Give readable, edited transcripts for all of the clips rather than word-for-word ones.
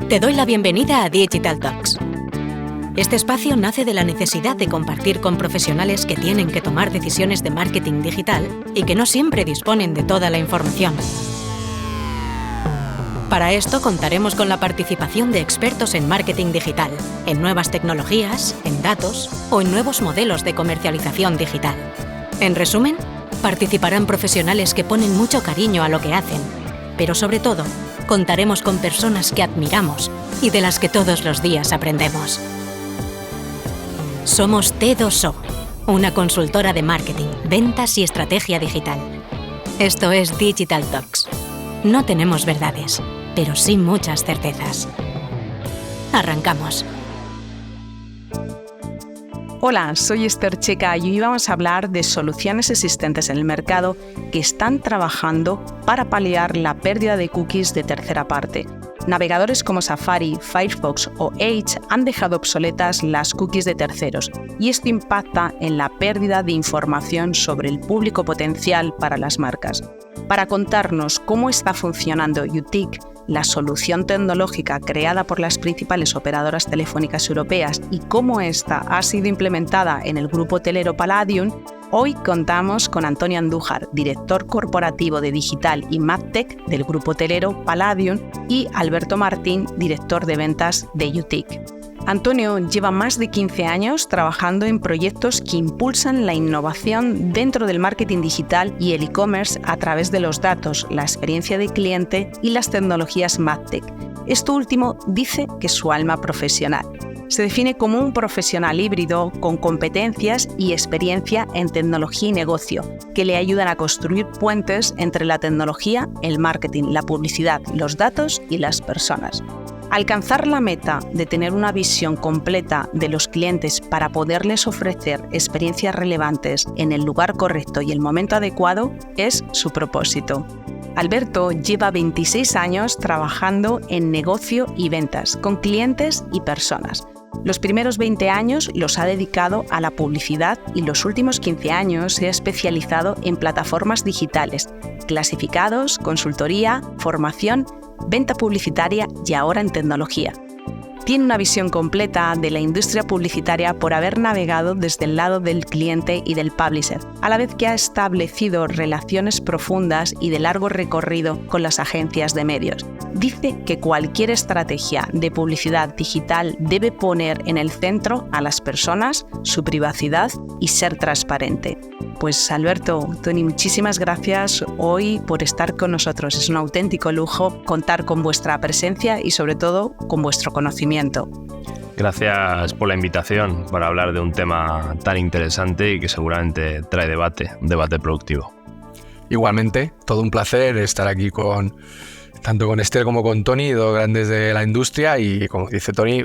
Te doy la bienvenida a Digital Talks. Este espacio nace de la necesidad de compartir con profesionales que tienen que tomar decisiones de marketing digital y que no siempre disponen de toda la información. Para esto contaremos con la participación de expertos en marketing digital, en nuevas tecnologías, en datos o en nuevos modelos de comercialización digital. En resumen, participarán profesionales que ponen mucho cariño a lo que hacen, pero sobre todo, contaremos con personas que admiramos y de las que todos los días aprendemos. Somos T2O, una consultora de marketing, ventas y estrategia digital. Esto es Digital Talks. No tenemos verdades, pero sí muchas certezas. Arrancamos. Hola, soy Esther Checa y hoy vamos a hablar de soluciones existentes en el mercado que están trabajando para paliar la pérdida de cookies de tercera parte. Navegadores como Safari, Firefox o Edge han dejado obsoletas las cookies de terceros y esto impacta en la pérdida de información sobre el público potencial para las marcas. Para contarnos cómo está funcionando UTIC, la solución tecnológica creada por las principales operadoras telefónicas europeas y cómo esta ha sido implementada en el grupo hotelero Palladium, hoy contamos con Antonio Andújar, director corporativo de Digital y MadTech del grupo hotelero Palladium, y Alberto Martín, director de ventas de UTIC. Antonio lleva más de 15 años trabajando en proyectos que impulsan la innovación dentro del marketing digital y el e-commerce a través de los datos, la experiencia de cliente y las tecnologías MadTech. Esto último dice que es su alma profesional. Se define como un profesional híbrido con competencias y experiencia en tecnología y negocio, que le ayudan a construir puentes entre la tecnología, el marketing, la publicidad, los datos y las personas. Alcanzar la meta de tener una visión completa de los clientes para poderles ofrecer experiencias relevantes en el lugar correcto y el momento adecuado es su propósito. Alberto lleva 26 años trabajando en negocio y ventas con clientes y personas. Los primeros 20 años los ha dedicado a la publicidad y los últimos 15 años se ha especializado en plataformas digitales, clasificados, consultoría, formación, venta publicitaria y ahora en tecnología. Tiene una visión completa de la industria publicitaria por haber navegado desde el lado del cliente y del publisher, a la vez que ha establecido relaciones profundas y de largo recorrido con las agencias de medios. Dice que cualquier estrategia de publicidad digital debe poner en el centro a las personas, su privacidad y ser transparente. Pues Alberto, Tony, muchísimas gracias hoy por estar con nosotros. Es un auténtico lujo contar con vuestra presencia y sobre todo con vuestro conocimiento. Gracias por la invitación para hablar de un tema tan interesante y que seguramente trae debate, un debate productivo. Igualmente, todo un placer estar aquí tanto con Esther como con Tony, dos grandes de la industria, y como dice Tony,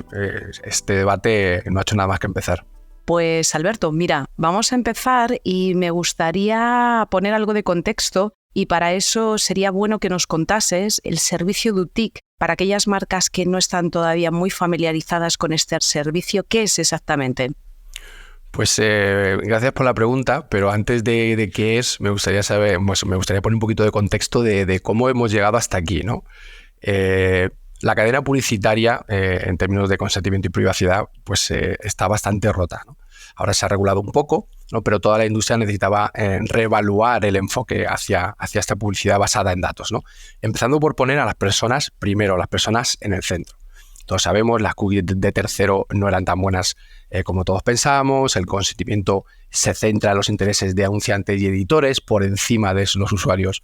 este debate no ha hecho nada más que empezar. Pues Alberto, mira, vamos a empezar y me gustaría poner algo de contexto y para eso sería bueno que nos contases el servicio de UTIC para aquellas marcas que no están todavía muy familiarizadas con este servicio. ¿Qué es exactamente? Pues gracias por la pregunta, pero antes de qué es, me gustaría poner un poquito de contexto de cómo hemos llegado hasta aquí, ¿no? La cadena publicitaria, en términos de consentimiento y privacidad, pues está bastante rota, ¿no? Ahora se ha regulado un poco, ¿no? Pero toda la industria necesitaba reevaluar el enfoque hacia esta publicidad basada en datos, ¿no? Empezando por poner a las personas primero, las personas en el centro. Todos sabemos, las cookies de tercero no eran tan buenas como todos pensábamos, el consentimiento se centra en los intereses de anunciantes y editores por encima de los usuarios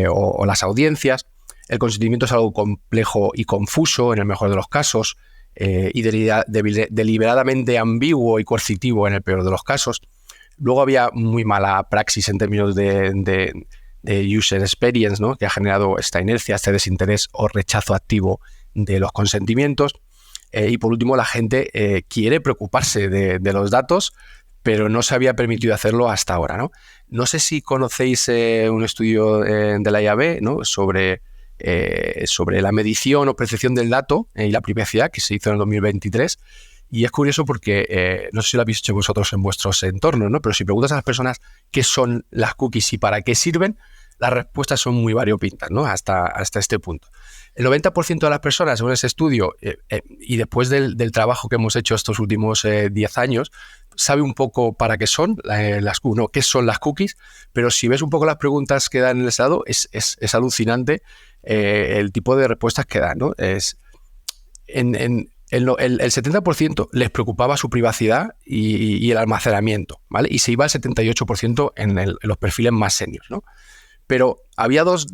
o las audiencias. El consentimiento es algo complejo y confuso en el mejor de los casos y deliberadamente ambiguo y coercitivo en el peor de los casos. Luego había muy mala praxis en términos de user experience, ¿no? Que ha generado esta inercia, este desinterés o rechazo activo de los consentimientos. Y por último, la gente quiere preocuparse de los datos, pero no se había permitido hacerlo hasta ahora, ¿no? No sé si conocéis un estudio de la IAB, ¿no? sobre la medición o percepción del dato y la privacidad que se hizo en el 2023. Y es curioso porque, no sé si lo habéis hecho vosotros en vuestros entornos, ¿no? Pero si preguntas a las personas qué son las cookies y para qué sirven, las respuestas son muy variopintas, ¿no? Hasta este punto. El 90% de las personas, según ese estudio, y después del trabajo que hemos hecho estos últimos 10 años, sabe un poco para qué son qué son las cookies, pero si ves un poco las preguntas que dan en el estado, es alucinante el tipo de respuestas que dan, ¿no? El 70% les preocupaba su privacidad y el almacenamiento, ¿vale? Y se iba al 78% en los perfiles más seniors, ¿no? Pero había dos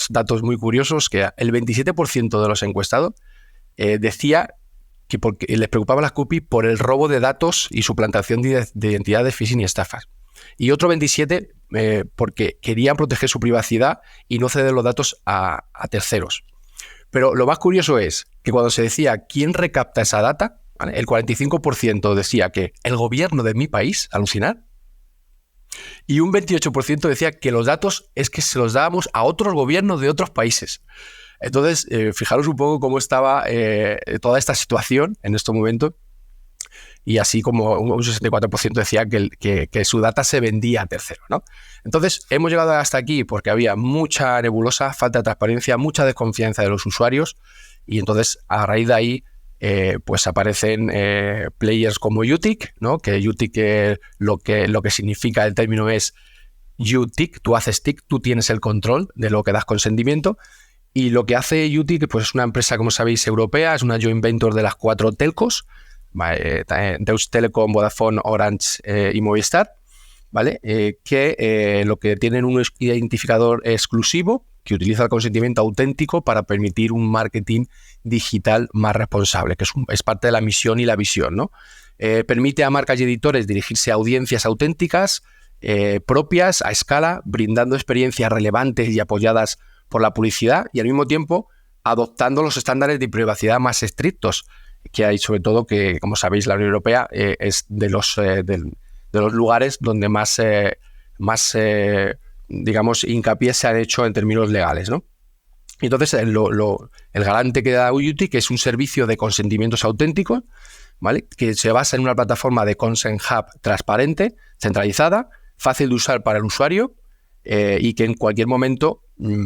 datos muy curiosos, que el 27% de los encuestados decía que porque les preocupaba las cookies por el robo de datos y suplantación de identidades, phishing y estafas. Y otro 27% porque querían proteger su privacidad y no ceder los datos a terceros. Pero lo más curioso es que cuando se decía quién recapta esa data, ¿vale? El 45% decía que el gobierno de mi país, alucinar, y un 28% decía que los datos es que se los dábamos a otros gobiernos de otros países. Entonces, fijaros un poco cómo estaba toda esta situación en este momento, y así como un 64% decía que su data se vendía a terceros, ¿no? Entonces, hemos llegado hasta aquí porque había mucha nebulosa, falta de transparencia, mucha desconfianza de los usuarios, y entonces, a raíz de ahí, pues aparecen players como UTIC, ¿no? Que UTIC lo que significa el término es UTIC, tú haces TIC, tú tienes el control de lo que das consentimiento. Y lo que hace UTIC, pues es una empresa, como sabéis, europea, es una joint venture de las 4 telcos, Deutsche Telekom, Vodafone, Orange y Movistar, ¿vale? Que lo que tienen un identificador exclusivo que utiliza el consentimiento auténtico para permitir un marketing digital más responsable, que es parte de la misión y la visión, ¿no? Permite a marcas y editores dirigirse a audiencias auténticas, propias, a escala, brindando experiencias relevantes y apoyadas por la publicidad, y al mismo tiempo adoptando los estándares de privacidad más estrictos que hay, sobre todo que, como sabéis, la Unión Europea es de los lugares donde más digamos, hincapié se han hecho en términos legales, ¿no? Y entonces el garante que da UTIC, que es un servicio de consentimientos auténticos, ¿vale? Que se basa en una plataforma de Consent Hub transparente, centralizada, fácil de usar para el usuario, y que en cualquier momento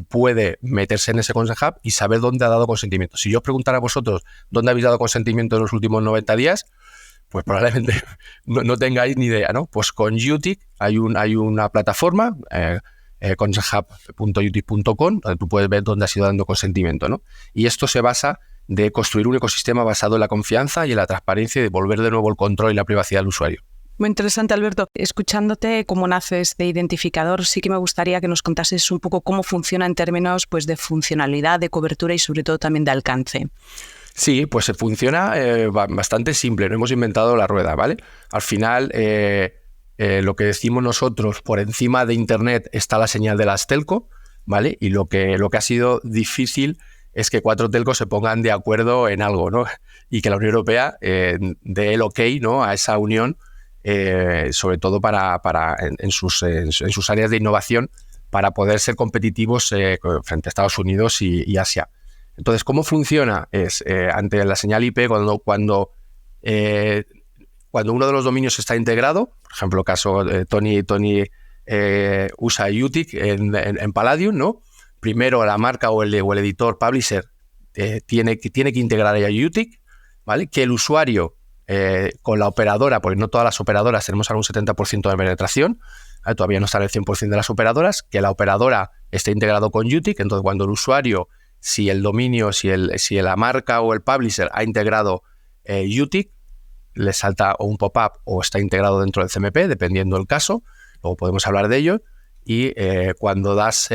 puede meterse en ese Consent Hub y saber dónde ha dado consentimiento. Si yo os preguntara a vosotros dónde habéis dado consentimiento en los últimos 90 días, pues probablemente no tengáis ni idea, ¿no? Pues con UTIC hay una plataforma, consenthub.utic.com, donde tú puedes ver dónde has ido dando consentimiento, ¿no? Y esto se basa de construir un ecosistema basado en la confianza y en la transparencia y devolver de nuevo el control y la privacidad al usuario. Muy interesante, Alberto. Escuchándote cómo nace este identificador, sí que me gustaría que nos contases un poco cómo funciona en términos, pues, de funcionalidad, de cobertura y sobre todo también de alcance. Sí, pues funciona bastante simple, no hemos inventado la rueda, ¿vale? Al final, lo que decimos nosotros, por encima de Internet está la señal de las telco, ¿vale? Y lo que ha sido difícil es que 4 telcos se pongan de acuerdo en algo, ¿no? Y que la Unión Europea dé el ok, ¿no?, a esa unión, sobre todo en sus áreas de innovación, para poder ser competitivos frente a Estados Unidos y Asia. Entonces, ¿cómo funciona? Es ante la señal IP, cuando uno de los dominios está integrado, por ejemplo, caso Tony usa UTIC en Palladium, ¿no? Primero la marca o el editor publisher tiene que integrar a UTIC, ¿vale? Que el usuario con la operadora, porque no todas las operadoras, tenemos ahora un 70% de penetración, todavía no está en el 100% de las operadoras, que la operadora esté integrado con UTIC. Entonces, cuando el usuario, si el dominio, si la marca o el publisher ha integrado UTIC, le salta o un pop-up o está integrado dentro del CMP, dependiendo del caso. Luego podemos hablar de ello. Y cuando das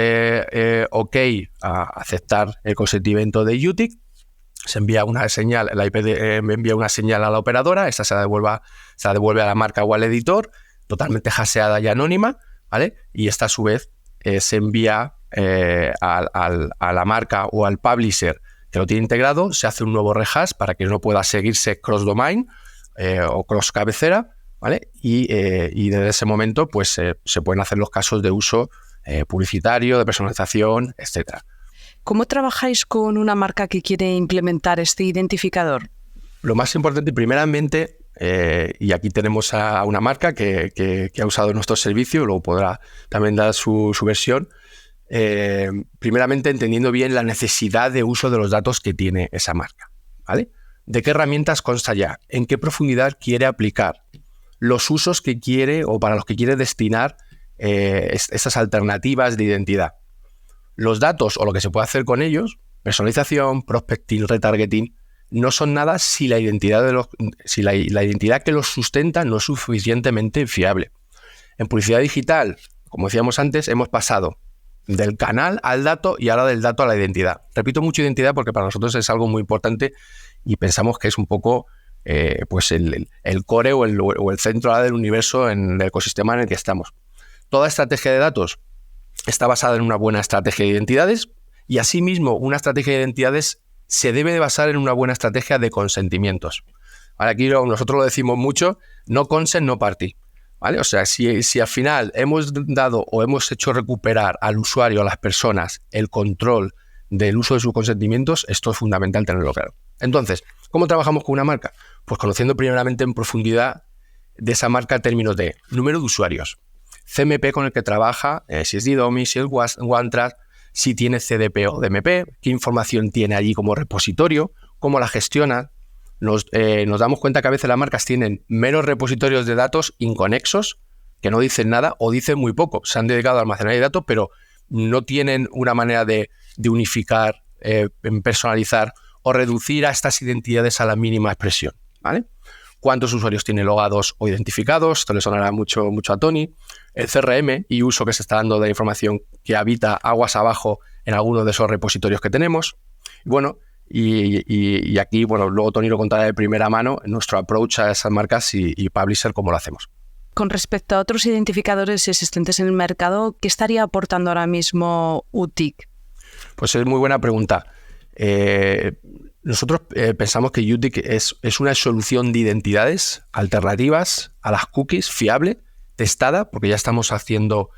OK a aceptar el consentimiento de UTIC, se envía una señal, la IP envía una señal a la operadora, esta se la devuelve a la marca o al editor, totalmente hasheada y anónima, ¿vale? Y esta a su vez se envía a la marca o al publisher que lo tiene integrado, se hace un nuevo rehash para que no pueda seguirse cross-domain o cross-cabecera, ¿vale? Y desde ese momento pues se pueden hacer los casos de uso publicitario, de personalización, etcétera. ¿Cómo trabajáis con una marca que quiere implementar este identificador? Lo más importante, primeramente, y aquí tenemos a una marca que ha usado nuestro servicio, luego podrá también dar su versión, primeramente entendiendo bien la necesidad de uso de los datos que tiene esa marca, ¿vale? ¿De qué herramientas consta ya? ¿En qué profundidad quiere aplicar? Los usos que quiere o para los que quiere destinar estas alternativas de identidad. Los datos o lo que se puede hacer con ellos, personalización, prospecting, retargeting, no son nada si la identidad, la identidad que los sustenta no es suficientemente fiable. En publicidad digital, como decíamos antes, hemos pasado del canal al dato y ahora del dato a la identidad. Repito mucho identidad porque para nosotros es algo muy importante y pensamos que es un poco pues el core o el centro del universo en el ecosistema en el que estamos. Toda estrategia de datos está basada en una buena estrategia de identidades y asimismo una estrategia de identidades se debe de basar en una buena estrategia de consentimientos. Ahora aquí nosotros lo decimos mucho, no consent, no party. ¿Vale? O sea, si al final hemos dado o hemos hecho recuperar al usuario, a las personas, el control del uso de sus consentimientos, esto es fundamental tenerlo claro. Entonces, ¿cómo trabajamos con una marca? Pues conociendo primeramente en profundidad de esa marca en términos de número de usuarios, CMP con el que trabaja, si es Didomi, si es OneTrack, si tiene CDP o DMP, qué información tiene allí como repositorio, cómo la gestiona. Nos damos cuenta que a veces las marcas tienen meros repositorios de datos inconexos que no dicen nada o dicen muy poco. Se han dedicado a almacenar datos, pero no tienen una manera de unificar, personalizar o reducir a estas identidades a la mínima expresión, ¿vale? ¿Cuántos usuarios tiene logados o identificados? Esto le sonará mucho a Tony. El CRM y uso que se está dando de la información que habita aguas abajo en alguno de esos repositorios que tenemos. Bueno, y aquí, bueno, luego Tony lo contará de primera mano nuestro approach a esas marcas y publisher, cómo lo hacemos. Con respecto a otros identificadores existentes en el mercado, ¿qué estaría aportando ahora mismo UTIC? Pues es muy buena pregunta. Nosotros pensamos que UTIC es una solución de identidades alternativas a las cookies, fiable, testada, porque ya estamos haciendo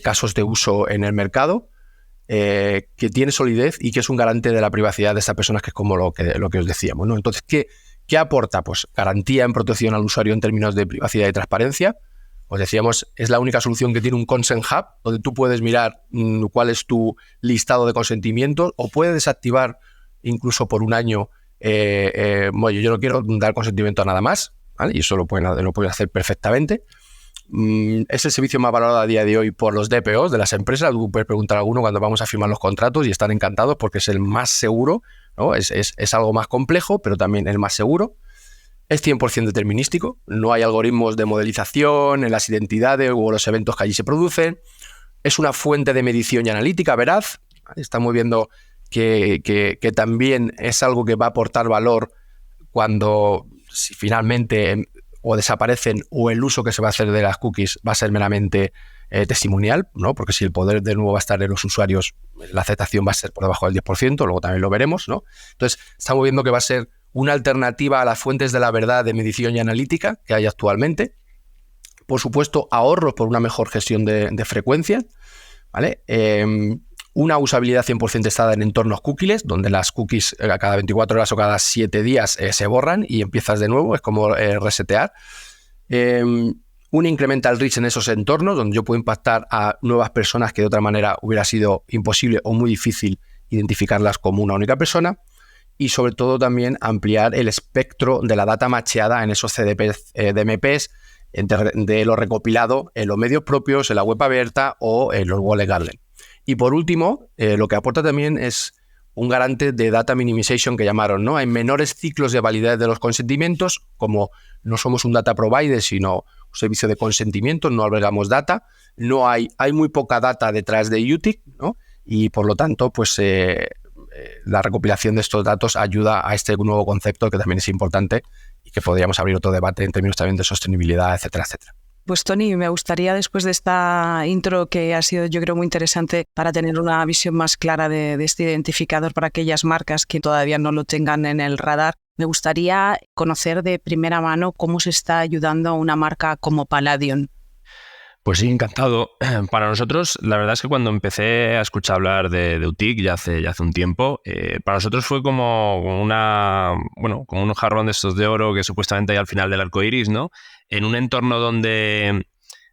casos de uso en el mercado, que tiene solidez y que es un garante de la privacidad de estas personas, que es como lo que os decíamos, ¿no? Entonces, ¿qué aporta? Pues garantía en protección al usuario en términos de privacidad y transparencia. Os decíamos, es la única solución que tiene un Consent Hub, donde tú puedes mirar cuál es tu listado de consentimientos o puedes desactivar incluso por un año, bueno, yo no quiero dar consentimiento a nada más, ¿vale? Y eso lo pueden hacer perfectamente. Es el servicio más valorado a día de hoy por los DPOs de las empresas. Tú puedes preguntar a alguno cuando vamos a firmar los contratos y están encantados porque es el más seguro, ¿no? Es algo más complejo, pero también el más seguro. Es 100% determinístico, no hay algoritmos de modelización en las identidades o los eventos que allí se producen. Es una fuente de medición y analítica veraz. Estamos viendo que también es algo que va a aportar valor cuando si finalmente o desaparecen o el uso que se va a hacer de las cookies va a ser meramente testimonial, ¿no? Porque si el poder de nuevo va a estar en los usuarios, la aceptación va a ser por debajo del 10%, luego también lo veremos, ¿no? Entonces, estamos viendo que va a ser una alternativa a las fuentes de la verdad de medición y analítica que hay actualmente. Por supuesto, ahorros por una mejor gestión de frecuencia, ¿vale? Una usabilidad 100% testada en entornos cookies, donde las cookies a cada 24 horas o cada 7 días se borran y empiezas de nuevo, es como resetear. Un incremental reach en esos entornos, donde yo puedo impactar a nuevas personas que de otra manera hubiera sido imposible o muy difícil identificarlas como una única persona. Y sobre todo también ampliar el espectro de la data macheada en esos CDPs, DMPs, de lo recopilado en los medios propios, en la web abierta o en los Walled Garden. Y por último, lo que aporta también es un garante de data minimization que llamaron, ¿no? Hay menores ciclos de validez de los consentimientos, como no somos un data provider, sino un servicio de consentimiento, no albergamos data, hay muy poca data detrás de UTIC, ¿no? Y por lo tanto, pues la recopilación de estos datos ayuda a este nuevo concepto que también es importante y que podríamos abrir otro debate en términos también de sostenibilidad, etcétera, etcétera. Pues Tony, me gustaría después de esta intro que ha sido yo creo muy interesante para tener una visión más clara de este identificador para aquellas marcas que todavía no lo tengan en el radar, me gustaría conocer de primera mano cómo se está ayudando a una marca como Palladium. Pues sí, encantado. Para nosotros, la verdad es que cuando empecé a escuchar hablar de UTIC ya hace un tiempo, para nosotros fue como un jarrón de estos de oro que supuestamente hay al final del arco iris, ¿no? En un entorno donde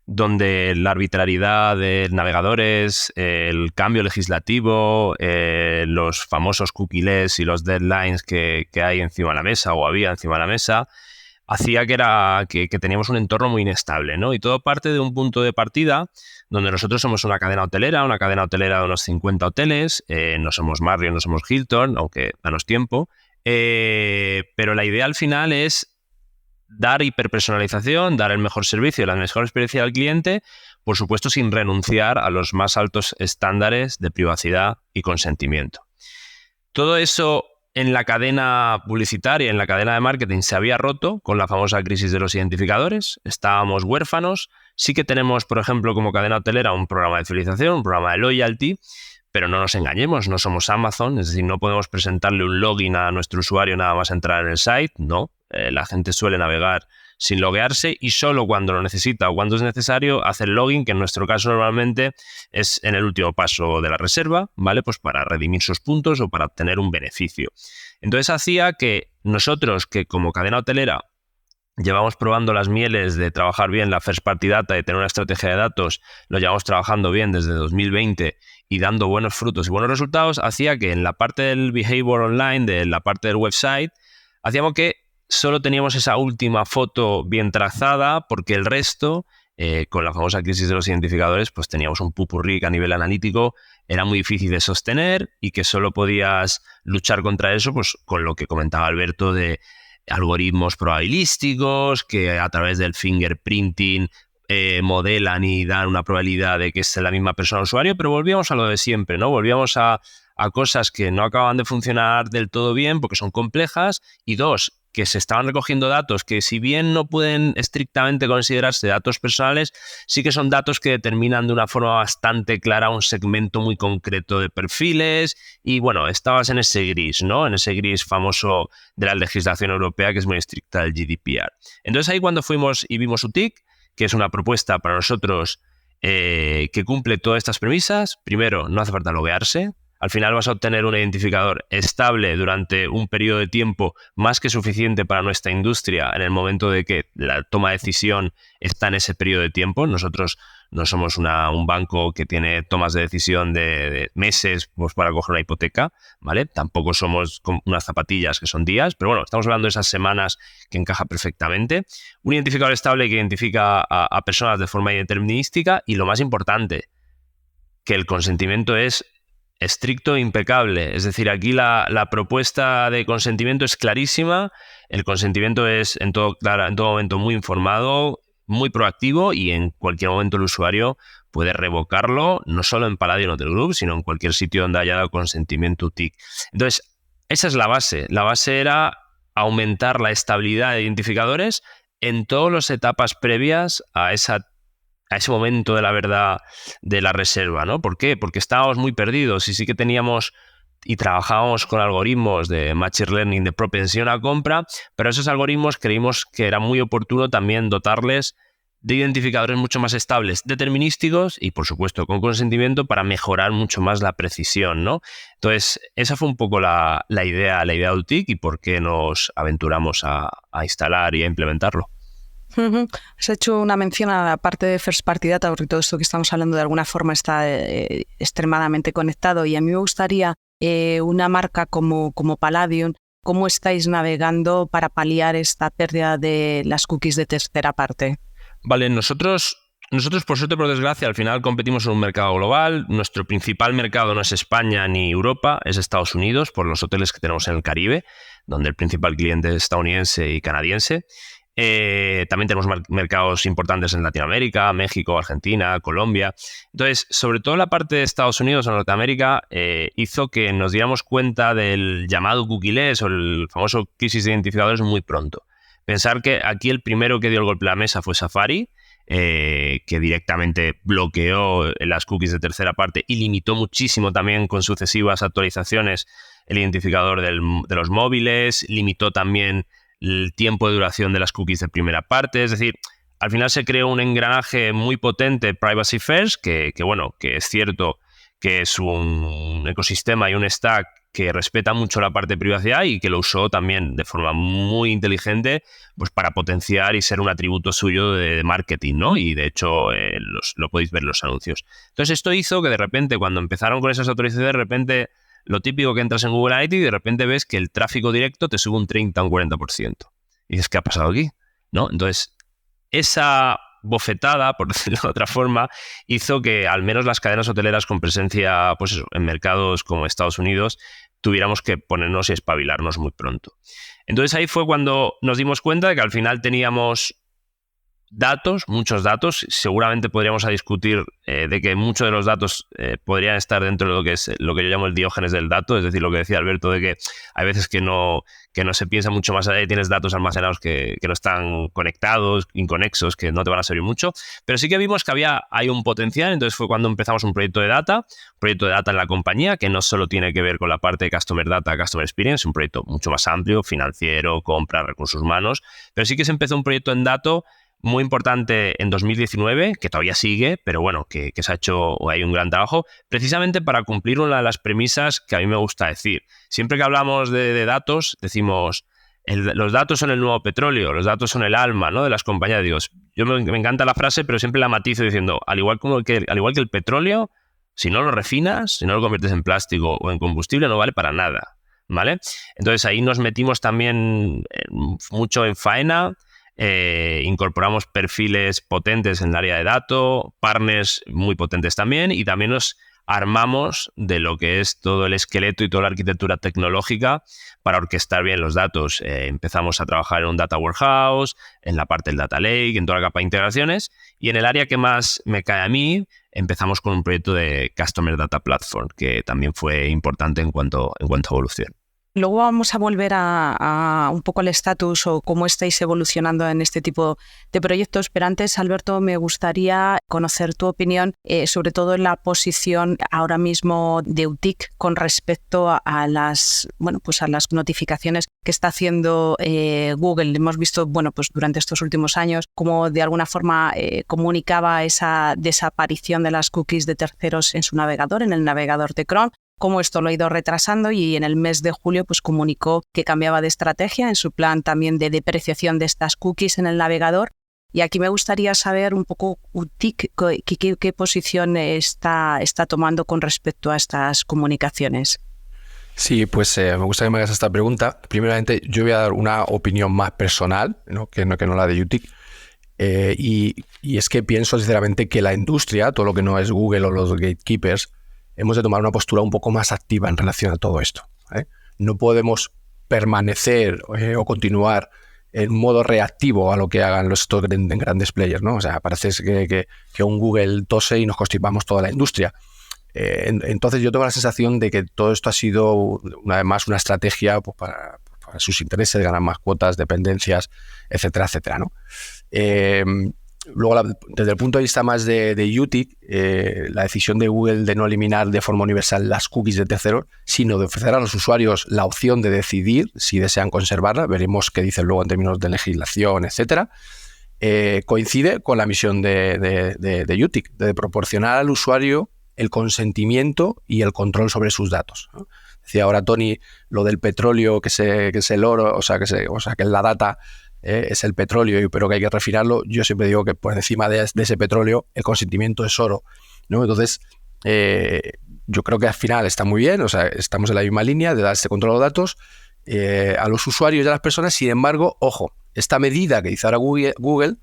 donde la arbitrariedad de navegadores, el cambio legislativo, los famosos cookies y los deadlines que hay encima de la mesa o había encima de la mesa, hacía que teníamos un entorno muy inestable, ¿no? Y todo parte de un punto de partida donde nosotros somos una cadena hotelera de unos 50 hoteles, no somos Marriott, no somos Hilton, aunque danos tiempo, pero la idea al final es dar hiperpersonalización, dar el mejor servicio, la mejor experiencia al cliente, por supuesto sin renunciar a los más altos estándares de privacidad y consentimiento. Todo eso en la cadena publicitaria, en la cadena de marketing, se había roto con la famosa crisis de los identificadores. Estábamos huérfanos. Sí que tenemos, por ejemplo, como cadena hotelera, un programa de fidelización, un programa de loyalty, pero no nos engañemos, no somos Amazon, es decir, no podemos presentarle un login a nuestro usuario nada más entrar en el site, no. La gente suele navegar sin loguearse y solo cuando lo necesita o cuando es necesario hace el login, que en nuestro caso normalmente es en el último paso de la reserva, ¿vale? Pues para redimir sus puntos o para obtener un beneficio. Entonces hacía que nosotros, que como cadena hotelera llevamos probando las mieles de trabajar bien la first party data, de tener una estrategia de datos, lo llevamos trabajando bien desde 2020 y dando buenos frutos y buenos resultados, hacía que en la parte del behavior online, de la parte del website, hacíamos que solo teníamos esa última foto bien trazada porque el resto, con la famosa crisis de los identificadores, pues teníamos un pupurrí que a nivel analítico era muy difícil de sostener y que solo podías luchar contra eso pues con lo que comentaba Alberto de algoritmos probabilísticos que a través del fingerprinting modelan y dan una probabilidad de que es la misma persona usuario, pero volvíamos a lo de siempre, ¿no? Volvíamos a cosas que no acaban de funcionar del todo bien porque son complejas y dos, que se estaban recogiendo datos que si bien no pueden estrictamente considerarse datos personales, sí que son datos que determinan de una forma bastante clara un segmento muy concreto de perfiles y bueno, estabas en ese gris, ¿no? En ese gris famoso de la legislación europea que es muy estricta del GDPR. Entonces ahí cuando fuimos y vimos UTIC, que es una propuesta para nosotros que cumple todas estas premisas, primero, no hace falta loguearse. Al final vas a obtener un identificador estable durante un periodo de tiempo más que suficiente para nuestra industria en el momento de que la toma de decisión está en ese periodo de tiempo. Nosotros no somos un banco que tiene tomas de decisión de meses pues, para coger una hipoteca, ¿vale? Tampoco somos unas zapatillas que son días, pero bueno, estamos hablando de esas semanas que encaja perfectamente. Un identificador estable que identifica a personas de forma indeterminística y lo más importante, que el consentimiento es estricto e impecable. Es decir, aquí la propuesta de consentimiento es clarísima, el consentimiento es en todo momento muy informado, muy proactivo y en cualquier momento el usuario puede revocarlo, no solo en Palladium Hotel Group, sino en cualquier sitio donde haya dado consentimiento UTIC. Entonces, esa es la base. La base era aumentar la estabilidad de identificadores en todas las etapas previas a ese momento de la verdad de la reserva, ¿no? ¿Por qué? Porque estábamos muy perdidos y sí que teníamos y trabajábamos con algoritmos de Machine Learning de propensión a compra, pero esos algoritmos creímos que era muy oportuno también dotarles de identificadores mucho más estables, determinísticos y, por supuesto, con consentimiento para mejorar mucho más la precisión, ¿no? Entonces, esa fue un poco la idea de UTIC y por qué nos aventuramos a instalar y a implementarlo. Has hecho una mención a la parte de First Party Data, porque todo esto que estamos hablando de alguna forma está extremadamente conectado y a mí me gustaría una marca como Palladium, ¿cómo estáis navegando para paliar esta pérdida de las cookies de tercera parte? Vale, nosotros por suerte, por desgracia, al final competimos en un mercado global. Nuestro principal mercado no es España ni Europa, es Estados Unidos, por los hoteles que tenemos en el Caribe, donde el principal cliente es estadounidense y canadiense. También tenemos mercados importantes en Latinoamérica, México, Argentina, Colombia. Entonces, sobre todo la parte de Estados Unidos o Norteamérica hizo que nos diéramos cuenta del llamado cookie-less o el famoso crisis de identificadores muy pronto. Pensar que aquí el primero que dio el golpe a la mesa fue Safari, que directamente bloqueó las cookies de tercera parte y limitó muchísimo también con sucesivas actualizaciones el identificador de los móviles, limitó también el tiempo de duración de las cookies de primera parte. Es decir, al final se creó un engranaje muy potente Privacy First, que es cierto que es un ecosistema y un stack que respeta mucho la parte de privacidad y que lo usó también de forma muy inteligente, pues para potenciar y ser un atributo suyo de marketing, ¿no? Y de hecho lo podéis ver en los anuncios. Entonces esto hizo que de repente, cuando empezaron con esas autorizaciones, de repente lo típico que entras en Google Analytics y de repente ves que el tráfico directo te sube un 30 o un 40%. Y dices, ¿qué ha pasado aquí? ¿No? Entonces, esa bofetada, por decirlo de otra forma, hizo que al menos las cadenas hoteleras con presencia, pues eso, en mercados como Estados Unidos, tuviéramos que ponernos y espabilarnos muy pronto. Entonces ahí fue cuando nos dimos cuenta de que al final teníamos datos, muchos datos. Seguramente podríamos discutir de que muchos de los datos podrían estar dentro de lo que es lo que yo llamo el diógenes del dato, es decir, lo que decía Alberto, de que hay veces que no se piensa mucho más allá y tienes datos almacenados que no están conectados, inconexos, que no te van a servir mucho. Pero sí que vimos que hay un potencial, entonces fue cuando empezamos un proyecto de data en la compañía, que no solo tiene que ver con la parte de Customer Data, Customer Experience, un proyecto mucho más amplio, financiero, compra, recursos humanos, pero sí que se empezó un proyecto en dato muy importante en 2019, que todavía sigue, pero bueno, que se ha hecho hay un gran trabajo, precisamente para cumplir una de las premisas que a mí me gusta decir. Siempre que hablamos de datos, decimos, los datos son el nuevo petróleo, los datos son el alma, ¿no?, de las compañías. Digo, yo me encanta la frase, pero siempre la matizo diciendo, al igual que el petróleo, si no lo refinas, si no lo conviertes en plástico o en combustible, no vale para nada, ¿vale? Entonces ahí nos metimos también mucho en faena. Incorporamos perfiles potentes en el área de datos, partners muy potentes también, y también nos armamos de lo que es todo el esqueleto y toda la arquitectura tecnológica para orquestar bien los datos. Empezamos a trabajar en un data warehouse, en la parte del data lake, en toda la capa de integraciones, y en el área que más me cae a mí, empezamos con un proyecto de Customer Data Platform, que también fue importante en cuanto a evolución. Luego vamos a volver a un poco al estatus o cómo estáis evolucionando en este tipo de proyectos, pero antes, Alberto, me gustaría conocer tu opinión sobre todo en la posición ahora mismo de UTIC con respecto a las notificaciones que está haciendo Google. Hemos visto, pues durante estos últimos años, cómo de alguna forma comunicaba esa desaparición de las cookies de terceros en su navegador, en el navegador de Chrome. Cómo esto lo ha ido retrasando y en el mes de julio pues comunicó que cambiaba de estrategia en su plan también de depreciación de estas cookies en el navegador. Y aquí me gustaría saber un poco UTIC qué posición está tomando con respecto a estas comunicaciones. Sí, pues me gusta que me hagas esta pregunta. Primeramente, yo voy a dar una opinión más personal, ¿no? Que no la de UTIC. Y es que pienso sinceramente que la industria, todo lo que no es Google o los gatekeepers, hemos de tomar una postura un poco más activa en relación a todo esto, ¿eh? No podemos permanecer o continuar en un modo reactivo a lo que hagan estos grandes players, ¿no? O sea, parece que un Google tose y nos constipamos toda la industria. Entonces yo tengo la sensación de que todo esto ha sido una vez más una estrategia pues, para sus intereses, ganar más cuotas, dependencias, etcétera, etcétera, ¿no? Luego, desde el punto de vista más de UTIC, la decisión de Google de no eliminar de forma universal las cookies de terceros, sino de ofrecer a los usuarios la opción de decidir si desean conservarla, veremos qué dicen luego en términos de legislación, etcétera, coincide con la misión de UTIC, de proporcionar al usuario el consentimiento y el control sobre sus datos, ¿no? Decía ahora Tony lo del petróleo, que es el oro, o sea que la data es el petróleo, pero que hay que refinarlo. Yo siempre digo que por encima de ese petróleo el consentimiento es oro, ¿no? Entonces, yo creo que al final está muy bien, o sea, estamos en la misma línea de dar este control de los datos a los usuarios y a las personas. Sin embargo, ojo, esta medida que hizo ahora Google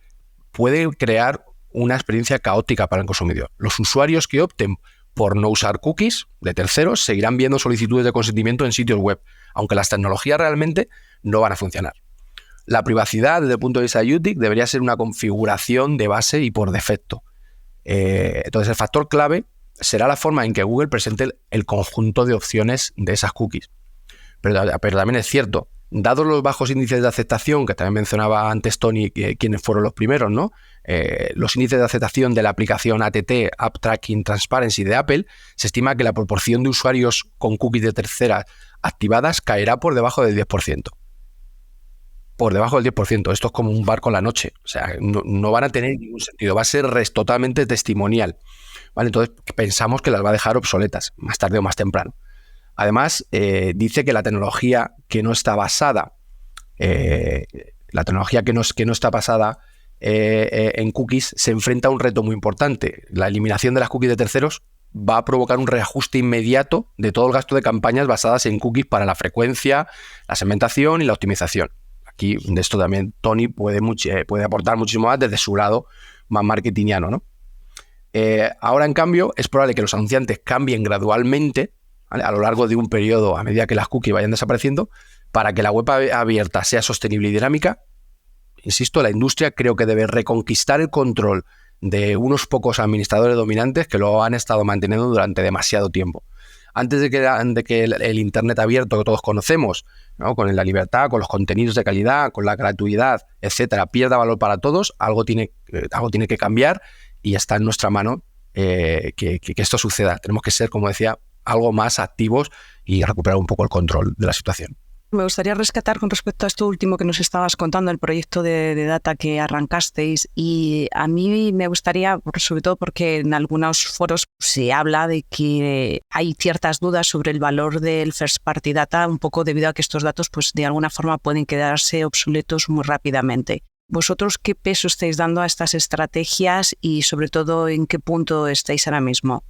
puede crear una experiencia caótica para el consumidor. Los usuarios que opten por no usar cookies de terceros seguirán viendo solicitudes de consentimiento en sitios web, aunque las tecnologías realmente no van a funcionar. La privacidad, desde el punto de vista de UTIC, debería ser una configuración de base y por defecto. Entonces, el factor clave será la forma en que Google presente el conjunto de opciones de esas cookies. Pero también es cierto, dados los bajos índices de aceptación, que también mencionaba antes Tony, quienes fueron los primeros, ¿no? Los índices de aceptación de la aplicación ATT, App Tracking Transparency de Apple, se estima que la proporción de usuarios con cookies de terceras activadas caerá por debajo del 10%. Por debajo del 10%. Esto es como un barco en la noche. O sea, no van a tener ningún sentido. Va a ser totalmente testimonial, ¿vale? Entonces, pensamos que las va a dejar obsoletas, más tarde o más temprano. Además, dice que la tecnología que no está basada, en cookies se enfrenta a un reto muy importante. La eliminación de las cookies de terceros va a provocar un reajuste inmediato de todo el gasto de campañas basadas en cookies para la frecuencia, la segmentación y la optimización. Aquí de esto también Tony puede aportar muchísimo más desde su lado más marketingiano, ¿no? Ahora, en cambio, es probable que los anunciantes cambien gradualmente, ¿vale?, a lo largo de un periodo, a medida que las cookies vayan desapareciendo, para que la web abierta sea sostenible y dinámica. Insisto, la industria creo que debe reconquistar el control de unos pocos administradores dominantes que lo han estado manteniendo durante demasiado tiempo. Antes de que el Internet abierto que todos conocemos, ¿no?, con la libertad, con los contenidos de calidad, con la gratuidad, etcétera, pierda valor para todos, algo tiene que cambiar y está en nuestra mano que esto suceda. Tenemos que ser, como decía, algo más activos y recuperar un poco el control de la situación. Me gustaría rescatar con respecto a esto último que nos estabas contando, el proyecto de data que arrancasteis, y a mí me gustaría, sobre todo porque en algunos foros se habla de que hay ciertas dudas sobre el valor del first party data, un poco debido a que estos datos pues de alguna forma pueden quedarse obsoletos muy rápidamente. ¿Vosotros qué peso estáis dando a estas estrategias y sobre todo en qué punto estáis ahora mismo?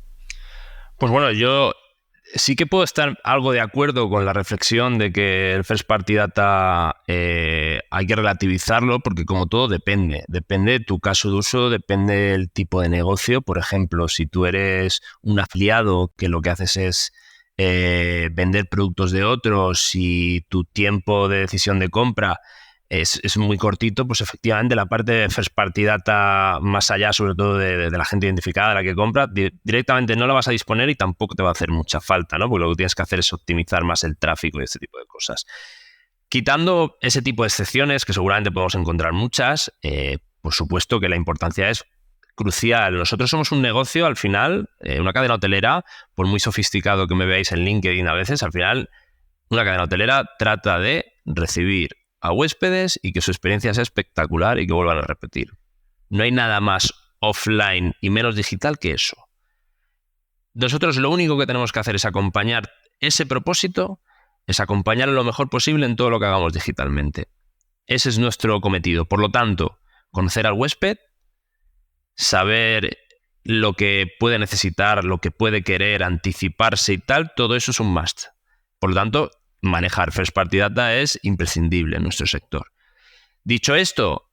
Pues bueno, yo sí que puedo estar algo de acuerdo con la reflexión de que el first party data hay que relativizarlo, porque como todo depende de tu caso de uso, depende del tipo de negocio. Por ejemplo, si tú eres un afiliado que lo que haces es vender productos de otros y tu tiempo de decisión de compra es muy cortito, pues efectivamente la parte de first party data, más allá sobre todo de la gente identificada, la que compra, directamente no la vas a disponer y tampoco te va a hacer mucha falta, ¿no? Porque lo que tienes que hacer es optimizar más el tráfico y este tipo de cosas. Quitando ese tipo de excepciones, que seguramente podemos encontrar muchas, por supuesto que la importancia es crucial. Nosotros somos un negocio, al final, una cadena hotelera, por muy sofisticado que me veáis en LinkedIn a veces, al final una cadena hotelera trata de recibir a huéspedes y que su experiencia sea espectacular y que vuelvan a repetir. No hay nada más offline y menos digital que eso. Nosotros lo único que tenemos que hacer es acompañar ese propósito, es acompañarlo lo mejor posible en todo lo que hagamos digitalmente. Ese es nuestro cometido. Por lo tanto, conocer al huésped, saber lo que puede necesitar, lo que puede querer, anticiparse y tal, todo eso es un must. Por lo tanto, manejar first party data es imprescindible en nuestro sector. Dicho esto,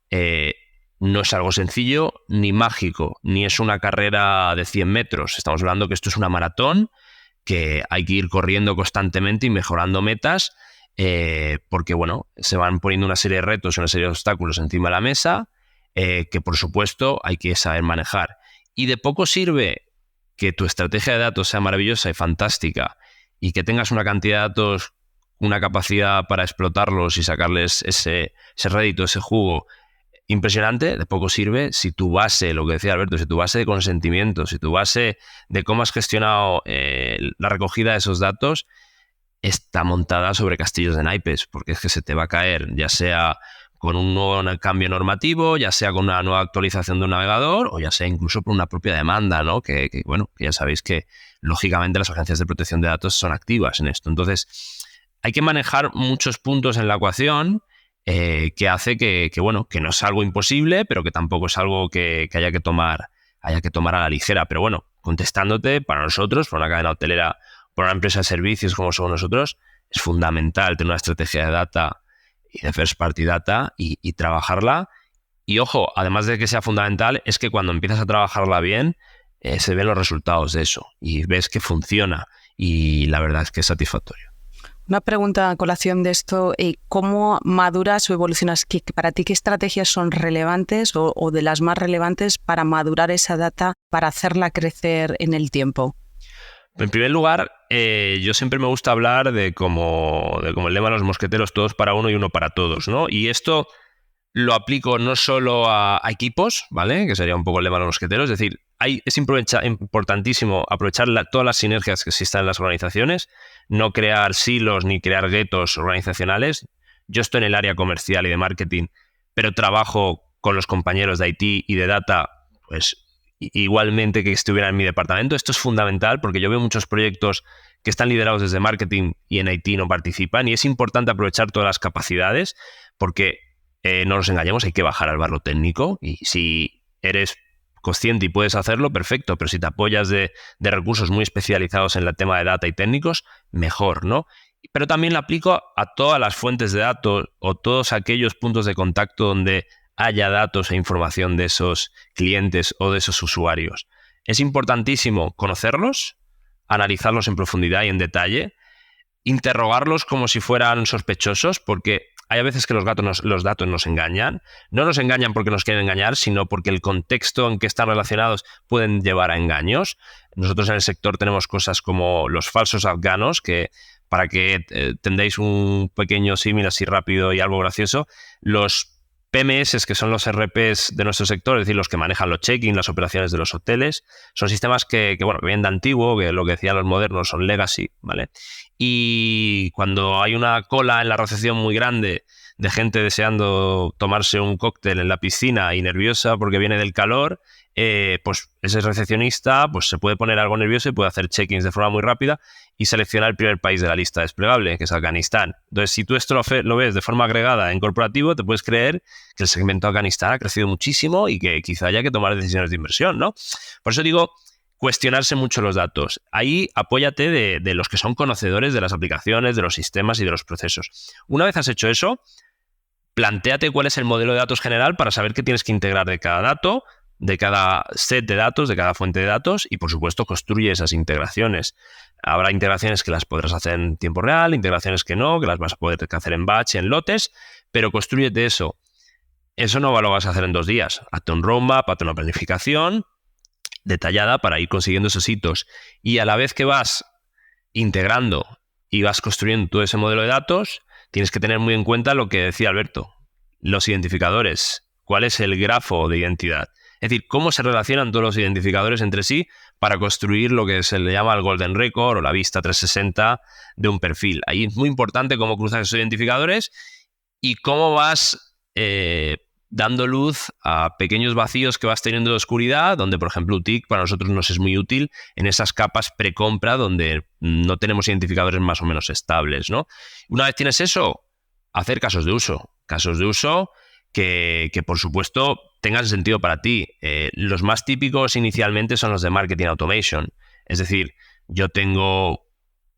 no es algo sencillo ni mágico, ni es una carrera de 100 metros. Estamos hablando que esto es una maratón, que hay que ir corriendo constantemente y mejorando metas, porque bueno, se van poniendo una serie de retos y una serie de obstáculos encima de la mesa, que por supuesto hay que saber manejar. Y de poco sirve que tu estrategia de datos sea maravillosa y fantástica y que tengas una cantidad de datos, una capacidad para explotarlos y sacarles ese rédito, ese jugo impresionante. De poco sirve si tu base, lo que decía Alberto, si tu base de consentimiento, si tu base de cómo has gestionado la recogida de esos datos está montada sobre castillos de naipes, porque es que se te va a caer, ya sea con un nuevo cambio normativo, ya sea con una nueva actualización de un navegador o ya sea incluso por una propia demanda, ¿no? Que ya sabéis que lógicamente las agencias de protección de datos son activas en esto. Entonces, hay que manejar muchos puntos en la ecuación que hace que no es algo imposible, pero que tampoco es algo que haya que tomar a la ligera. Pero bueno, contestándote, para nosotros, para una cadena hotelera, para una empresa de servicios como somos nosotros, es fundamental tener una estrategia de data y de first party data y trabajarla. Y ojo, además de que sea fundamental, es que cuando empiezas a trabajarla bien, se ven los resultados de eso y ves que funciona y la verdad es que es satisfactorio. Una pregunta a colación de esto, ¿cómo maduras o evolucionas? ¿Para ti qué estrategias son relevantes o de las más relevantes para madurar esa data, para hacerla crecer en el tiempo? En primer lugar, yo siempre me gusta hablar de como el lema de los mosqueteros, todos para uno y uno para todos, ¿no? Y esto lo aplico no solo a equipos, ¿vale? Que sería un poco el lema de los mosqueteros, es decir, es importantísimo aprovechar todas las sinergias que existan en las organizaciones, no crear silos ni crear guetos organizacionales. Yo estoy en el área comercial y de marketing, pero trabajo con los compañeros de IT y de data, pues igualmente que estuviera en mi departamento. Esto es fundamental porque yo veo muchos proyectos que están liderados desde marketing y en IT no participan, y es importante aprovechar todas las capacidades porque, no nos engañemos, hay que bajar al barro técnico, y si eres consciente y puedes hacerlo, perfecto, pero si te apoyas de recursos muy especializados en el tema de data y técnicos, mejor, ¿no? Pero también lo aplico a todas las fuentes de datos o todos aquellos puntos de contacto donde haya datos e información de esos clientes o de esos usuarios. Es importantísimo conocerlos, analizarlos en profundidad y en detalle, interrogarlos como si fueran sospechosos, porque hay a veces que los datos nos engañan. No nos engañan porque nos quieren engañar, sino porque el contexto en que están relacionados pueden llevar a engaños. Nosotros en el sector tenemos cosas como los falsos afganos, que para que tendáis un pequeño símil así rápido y algo gracioso, los PMS, que son los RPs de nuestro sector, es decir, los que manejan los check-in, las operaciones de los hoteles, son sistemas que vienen de antiguo, que lo que decían los modernos son legacy, ¿vale? Y cuando hay una cola en la recepción muy grande de gente deseando tomarse un cóctel en la piscina y nerviosa porque viene del calor, pues ese recepcionista pues se puede poner algo nervioso y puede hacer check-ins de forma muy rápida y seleccionar el primer país de la lista desplegable, que es Afganistán. Entonces, si tú esto lo ves de forma agregada en corporativo, te puedes creer que el segmento Afganistán ha crecido muchísimo y que quizá haya que tomar decisiones de inversión, ¿no? Por eso digo, cuestionarse mucho los datos. Ahí apóyate de los que son conocedores de las aplicaciones, de los sistemas y de los procesos. Una vez has hecho eso, plantéate cuál es el modelo de datos general para saber qué tienes que integrar de cada dato, de cada set de datos, de cada fuente de datos, y por supuesto construye esas integraciones. Habrá integraciones que las podrás hacer en tiempo real, integraciones que no, que las vas a poder hacer en batch, en lotes, pero construyete eso. Eso no lo vas a hacer en 2 días. Hazte un roadmap, hazte una planificación detallada para ir consiguiendo esos hitos. Y a la vez que vas integrando y vas construyendo todo ese modelo de datos, tienes que tener muy en cuenta lo que decía Alberto, los identificadores. ¿Cuál es el grafo de identidad? Es decir, cómo se relacionan todos los identificadores entre sí para construir lo que se le llama el Golden Record o la vista 360 de un perfil. Ahí es muy importante cómo cruzas esos identificadores y cómo vas dando luz a pequeños vacíos que vas teniendo de oscuridad, donde, por ejemplo, UTIC para nosotros nos es muy útil en esas capas precompra donde no tenemos identificadores más o menos estables, ¿no? Una vez tienes eso, hacer casos de uso. Casos de uso que por supuesto tengan sentido para ti. Los más típicos inicialmente son los de marketing automation. Es decir, yo tengo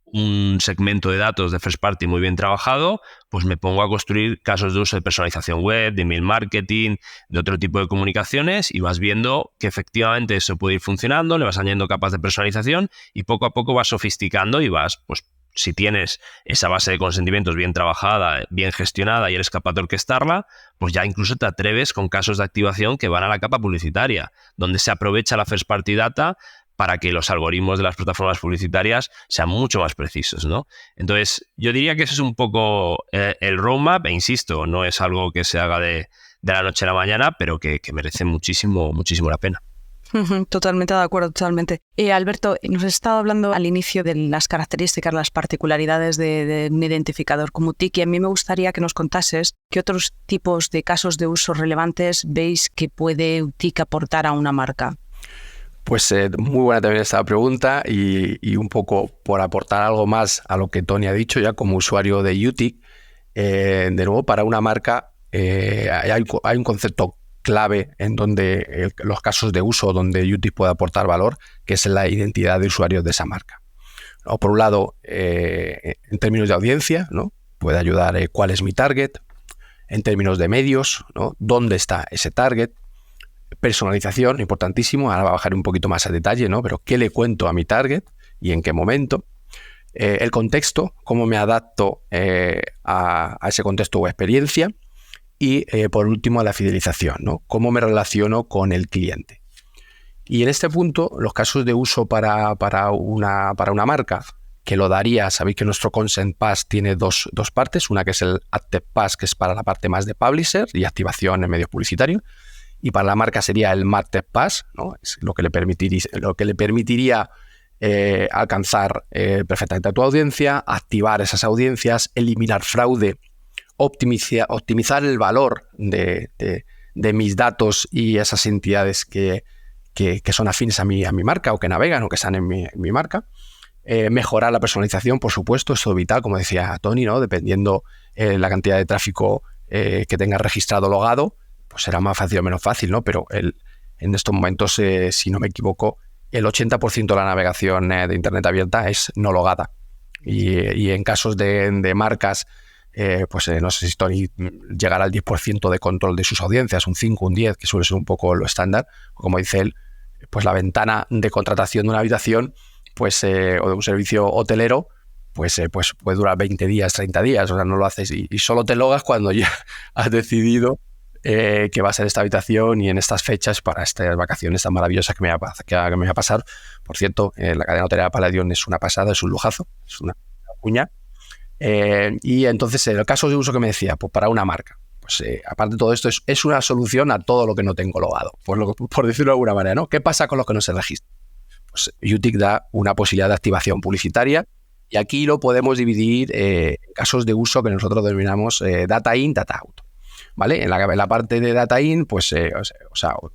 un segmento de datos de first party muy bien trabajado, pues me pongo a construir casos de uso de personalización web, de email marketing, de otro tipo de comunicaciones, y vas viendo que efectivamente eso puede ir funcionando, le vas añadiendo capas de personalización y poco a poco vas sofisticando y vas, pues si tienes esa base de consentimientos bien trabajada, bien gestionada y eres capaz de orquestarla, pues ya incluso te atreves con casos de activación que van a la capa publicitaria, donde se aprovecha la first party data para que los algoritmos de las plataformas publicitarias sean mucho más precisos, ¿no? Entonces, yo diría que ese es un poco el roadmap, e insisto, no es algo que se haga de la noche a la mañana, pero que merece muchísimo la pena. Totalmente de acuerdo, totalmente. Alberto, nos has estado hablando al inicio de las características, las particularidades de un identificador como UTIC, y a mí me gustaría que nos contases qué otros tipos de casos de uso relevantes veis que puede UTIC aportar a una marca. Pues muy buena también esta pregunta y un poco por aportar algo más a lo que Tony ha dicho ya como usuario de UTIC. De nuevo, para una marca hay un concepto clave en donde los casos de uso donde UTIC puede aportar valor, que es la identidad de usuario de esa marca, ¿no? Por un lado, en términos de audiencia, ¿no? Puede ayudar cuál es mi target, en términos de medios, ¿no? Dónde está ese target. Personalización, importantísimo, ahora va a bajar un poquito más a detalle, ¿no? Pero ¿qué le cuento a mi target y en qué momento? El contexto, cómo me adapto a ese contexto o experiencia. Y por último, la fidelización, ¿no? Cómo me relaciono con el cliente. Y en este punto, los casos de uso para una marca, que lo daría, sabéis que nuestro Consent Pass tiene dos partes, una que es el AdTech Pass, que es para la parte más de publisher y activación en medios publicitarios, y para la marca sería el MarTech Pass, ¿no? Es lo que le permitiría alcanzar perfectamente a tu audiencia, activar esas audiencias, eliminar fraude, optimizar el valor de mis datos y esas entidades que que son afines a mi marca o que navegan o que están en mi marca. Mejorar la personalización, por supuesto, esto es vital, como decía Tony, ¿no? Dependiendo la cantidad de tráfico que tengas registrado logado, pues será más fácil o menos fácil, ¿no? Pero en estos momentos, si no me equivoco, el 80% de la navegación de Internet abierta es no logada. Y en casos de marcas, no sé si Tony llegará al 10% de control de sus audiencias, un 5, un 10, que suele ser un poco lo estándar. Como dice él, pues la ventana de contratación de una habitación o de un servicio hotelero, pues puede durar 20 días, 30 días. O sea, no lo haces y solo te logas cuando ya has decidido que va a ser esta habitación y en estas fechas para estas vacaciones tan maravillosas que me va a pasar. Por cierto, la cadena hotelera Palladium es una pasada, es un lujazo, es una cuña. Y entonces, en el caso de uso que me decía, pues para una marca, pues aparte de todo esto, es una solución a todo lo que no tengo logado, por decirlo de alguna manera, ¿no? ¿Qué pasa con los que no se registran? Pues Utic da una posibilidad de activación publicitaria y aquí lo podemos dividir en casos de uso que nosotros denominamos data in, data out. ¿Vale? En la parte de data in, pues,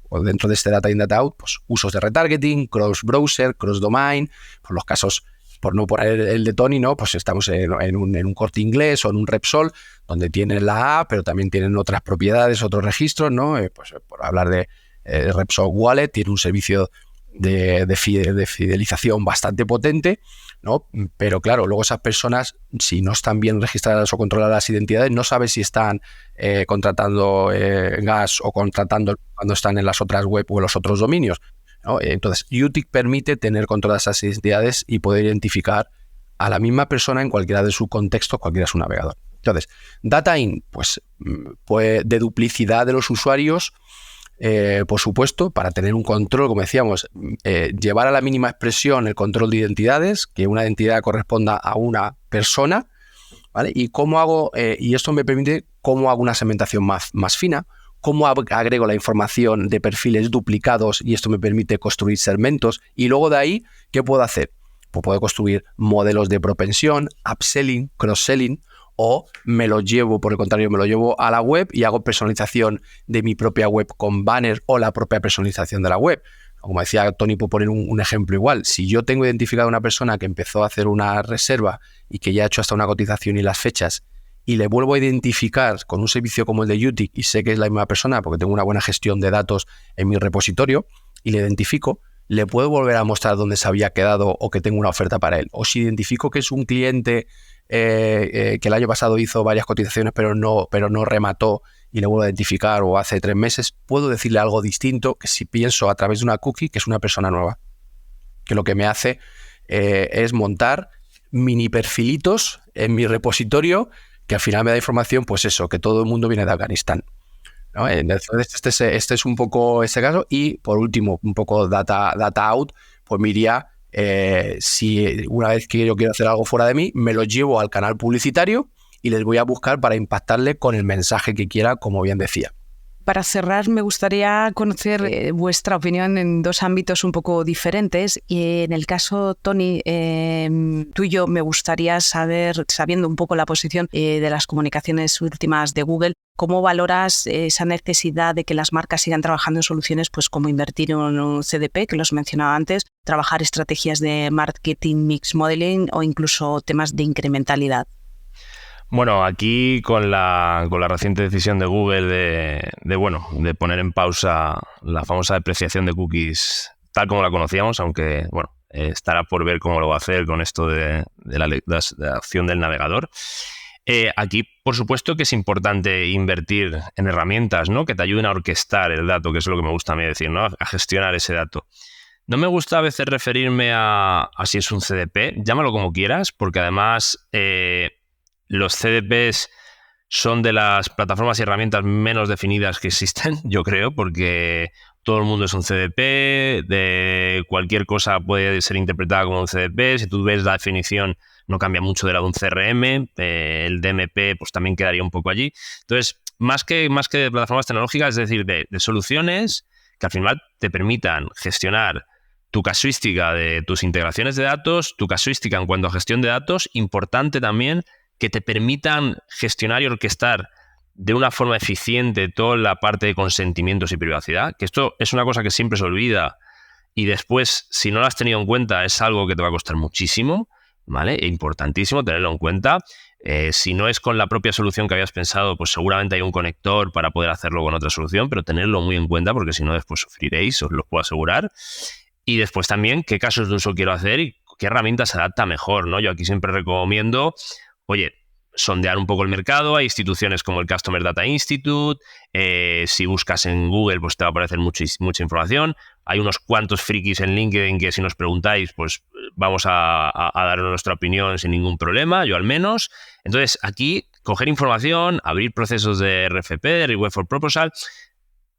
o dentro de este data in, data out, pues usos de retargeting, cross-browser, cross-domain, por los casos, por no poner el de Tony, ¿no? Pues estamos en un Corte Inglés o en un Repsol, donde tienen la app, pero también tienen otras propiedades, otros registros, ¿no? Pues por hablar de Repsol Wallet, tiene un servicio de fidelización bastante potente, ¿no? Pero claro, luego esas personas, si no están bien registradas o controladas las identidades, no sabes si están contratando gas o contratando cuando están en las otras web o en los otros dominios, ¿no? Entonces, Utic permite tener controladas esas identidades y poder identificar a la misma persona en cualquiera de sus contextos, cualquiera de su navegador. Entonces, Data In, pues de duplicidad de los usuarios, por supuesto, para tener un control, como decíamos, llevar a la mínima expresión el control de identidades, que una identidad corresponda a una persona, ¿vale? Y cómo hago, y esto me permite cómo hago una segmentación más fina, cómo agrego la información de perfiles duplicados y esto me permite construir segmentos y luego de ahí, ¿qué puedo hacer? Pues puedo construir modelos de propensión, upselling, cross-selling, o me lo llevo a la web y hago personalización de mi propia web con banner o la propia personalización de la web. Como decía Tony, puedo poner un ejemplo igual. Si yo tengo identificado a una persona que empezó a hacer una reserva y que ya ha hecho hasta una cotización y las fechas y le vuelvo a identificar con un servicio como el de Utic y sé que es la misma persona porque tengo una buena gestión de datos en mi repositorio y le identifico, le puedo volver a mostrar dónde se había quedado o que tengo una oferta para él. O si identifico que es un cliente que el año pasado hizo varias cotizaciones pero no remató y le vuelvo a identificar o hace 3 meses, puedo decirle algo distinto que si pienso a través de una cookie que es una persona nueva. Que lo que me hace es montar mini perfilitos en mi repositorio que al final me da información, pues eso, que todo el mundo viene de Afganistán, ¿no? Entonces este es un poco ese caso. Y por último, un poco data out, pues me iría, si una vez que yo quiero hacer algo fuera de mí, me lo llevo al canal publicitario y les voy a buscar para impactarle con el mensaje que quiera, como bien decía. Para cerrar, me gustaría conocer vuestra opinión en 2 ámbitos un poco diferentes. Y en el caso, Tony, tú y yo, me gustaría saber, sabiendo un poco la posición de las comunicaciones últimas de Google, ¿cómo valoras esa necesidad de que las marcas sigan trabajando en soluciones pues como invertir en un CDP, que los mencionaba antes, trabajar estrategias de marketing mix modeling o incluso temas de incrementalidad? Bueno, aquí con la reciente decisión de Google de poner en pausa la famosa depreciación de cookies tal como la conocíamos, aunque estará por ver cómo lo va a hacer con esto de la acción del navegador. Aquí, por supuesto que es importante invertir en herramientas, ¿no?, que te ayuden a orquestar el dato, que es lo que me gusta a mí decir, ¿no?, a gestionar ese dato. No me gusta a veces referirme a si es un CDP, llámalo como quieras, porque además los CDPs son de las plataformas y herramientas menos definidas que existen, yo creo, porque todo el mundo es un CDP, de cualquier cosa puede ser interpretada como un CDP. Si tú ves la definición, no cambia mucho de la de un CRM, el DMP pues también quedaría un poco allí. Entonces, más que de plataformas tecnológicas, es decir, de soluciones que al final te permitan gestionar tu casuística de tus integraciones de datos, tu casuística en cuanto a gestión de datos, importante también que te permitan gestionar y orquestar de una forma eficiente toda la parte de consentimientos y privacidad, que esto es una cosa que siempre se olvida y después, si no lo has tenido en cuenta, es algo que te va a costar muchísimo, ¿vale? E importantísimo tenerlo en cuenta. Si no es con la propia solución que habías pensado, pues seguramente hay un conector para poder hacerlo con otra solución, pero tenerlo muy en cuenta porque si no después sufriréis, os lo puedo asegurar. Y después también qué casos de uso quiero hacer y qué herramienta se adapta mejor, ¿no? Yo aquí siempre recomiendo, oye, sondear un poco el mercado. Hay instituciones como el Customer Data Institute. Si buscas en Google, pues te va a aparecer mucha información. Hay unos cuantos frikis en LinkedIn que si nos preguntáis, pues vamos a dar nuestra opinión sin ningún problema, yo al menos. Entonces, aquí, coger información, abrir procesos de RFP, de Request for Proposal,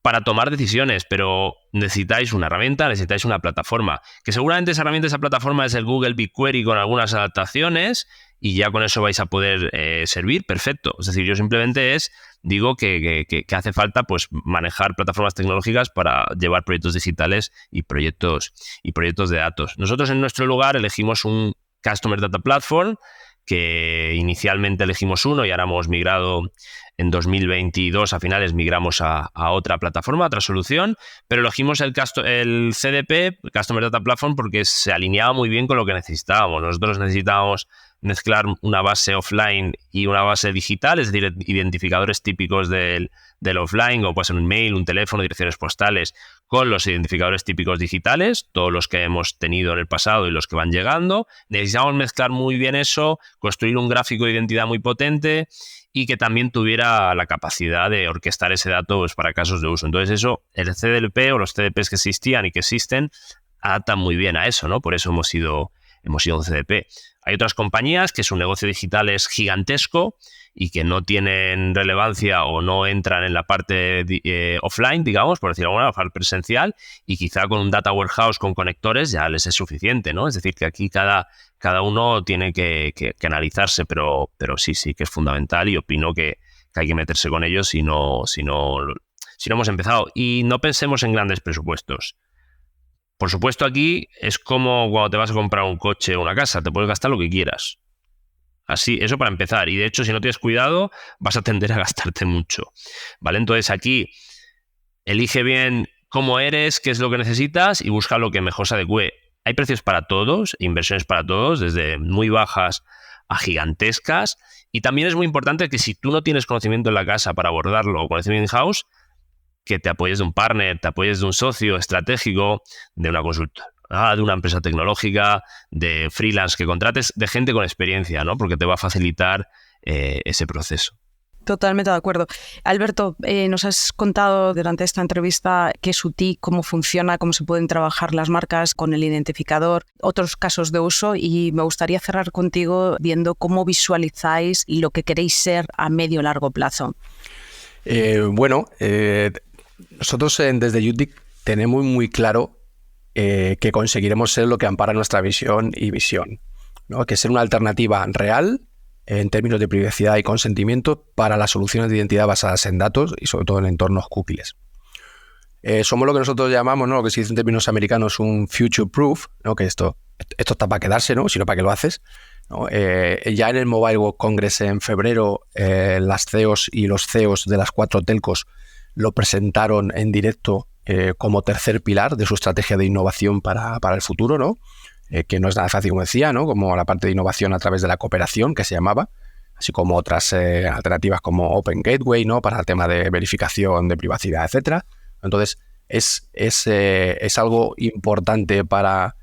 para tomar decisiones, pero necesitáis una herramienta, necesitáis una plataforma, que seguramente esa herramienta, esa plataforma es el Google BigQuery con algunas adaptaciones y ya con eso vais a poder servir, perfecto. Es decir, yo simplemente digo que hace falta pues manejar plataformas tecnológicas para llevar proyectos digitales y proyectos de datos. Nosotros en nuestro lugar elegimos un Customer Data Platform, que inicialmente elegimos uno y ahora hemos migrado en 2022, a finales migramos a otra plataforma, a otra solución, pero elegimos el CDP, el Customer Data Platform, porque se alineaba muy bien con lo que necesitábamos. Nosotros necesitábamos mezclar una base offline y una base digital, es decir, identificadores típicos del offline, como puede ser un mail, un teléfono, direcciones postales, con los identificadores típicos digitales, todos los que hemos tenido en el pasado y los que van llegando. Necesitamos mezclar muy bien eso, construir un gráfico de identidad muy potente y que también tuviera la capacidad de orquestar ese dato pues, para casos de uso. Entonces eso, el CDP o los CDPs que existían y que existen, adaptan muy bien a eso, ¿no? Por eso hemos ido un CDP. Hay otras compañías que su negocio digital es gigantesco y que no tienen relevancia o no entran en la parte offline, digamos, por decirlo de alguna manera, la parte presencial, y quizá con un data warehouse con conectores ya les es suficiente, ¿no? Es decir, que aquí cada uno tiene que analizarse, pero sí que es fundamental y opino que hay que meterse con ellos si no hemos empezado. Y no pensemos en grandes presupuestos. Por supuesto, aquí es como cuando te vas a comprar un coche o una casa, te puedes gastar lo que quieras. Así, eso para empezar. Y de hecho, si no tienes cuidado, vas a tender a gastarte mucho, ¿vale? Entonces aquí, elige bien cómo eres, qué es lo que necesitas y busca lo que mejor se adecue. Hay precios para todos, inversiones para todos, desde muy bajas a gigantescas. Y también es muy importante que si tú no tienes conocimiento en la casa para abordarlo o conocimiento in-house, que te apoyes de un partner, te apoyes de un socio estratégico, de una consultora, de una empresa tecnológica, de freelance que contrates, de gente con experiencia, ¿no? Porque te va a facilitar ese proceso. Totalmente de acuerdo. Alberto, nos has contado durante esta entrevista qué es UTIC, cómo funciona, cómo se pueden trabajar las marcas con el identificador, otros casos de uso, y me gustaría cerrar contigo viendo cómo visualizáis lo que queréis ser a medio o largo plazo. Nosotros desde UTIC tenemos muy claro que conseguiremos ser lo que ampara nuestra visión y visión, ¿no? Que ser una alternativa real en términos de privacidad y consentimiento para las soluciones de identidad basadas en datos y sobre todo en entornos cookies. Somos lo que nosotros llamamos, ¿no? Lo que se dice en términos americanos un future proof, ¿no? Que esto está para quedarse, ¿no? Si no, ¿para qué lo haces? ¿No? Ya en el Mobile World Congress en febrero, las CEOs y los CEOs de las 4 telcos lo presentaron en directo como tercer pilar de su estrategia de innovación para el futuro, ¿no? Que no es nada fácil, como decía, ¿no? Como la parte de innovación a través de la cooperación, que se llamaba, así como otras alternativas como Open Gateway, ¿no? Para el tema de verificación de privacidad, etcétera. Entonces, es algo importante para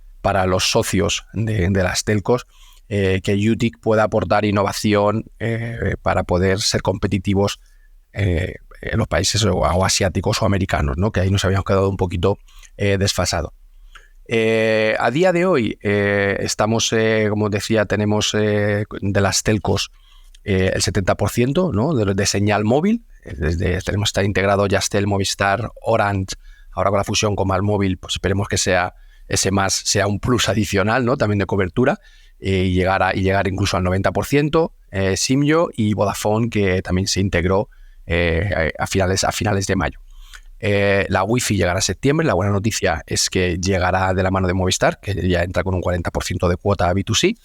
los socios de las telcos que UTIC pueda aportar innovación para poder ser competitivos en los países o asiáticos o americanos, ¿no? Que ahí nos habíamos quedado un poquito desfasados. A día de hoy estamos, como decía, tenemos de las telcos el 70%, ¿no? de señal móvil. Tenemos estar integrado Yastel, Movistar, Orange. Ahora con la fusión con Malmóvil, pues esperemos que sea sea un plus adicional, ¿no? También de cobertura. Y llegar incluso al 90%, Simyo y Vodafone, que también se integró a finales de mayo. La Wi-Fi llegará a septiembre. La buena noticia es que llegará de la mano de Movistar, que ya entra con un 40% de cuota B2C.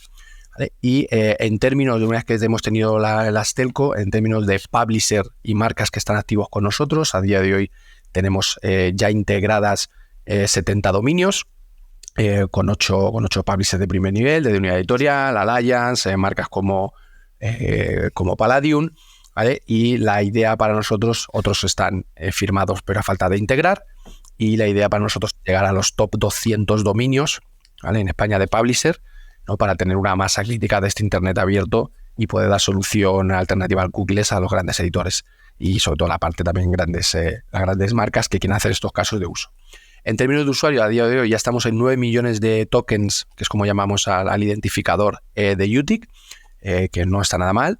¿Vale? Y en términos, de una vez que hemos tenido las telco, en términos de publisher y marcas que están activos con nosotros, a día de hoy tenemos ya integradas 70 dominios. con 8 publishers de primer nivel, de Unidad Editorial, Alliance, marcas como Palladium, ¿vale? Y la idea para nosotros, otros están firmados pero a falta de integrar, y la idea para nosotros es llegar a los top 200 dominios, ¿vale? En España de publisher, ¿no? Para tener una masa crítica de este Internet abierto y poder dar solución alternativa al cookies a los grandes editores y sobre todo la parte también las grandes marcas que quieren hacer estos casos de uso. En términos de usuario, a día de hoy ya estamos en 9 millones de tokens, que es como llamamos al identificador de UTIC, que no está nada mal.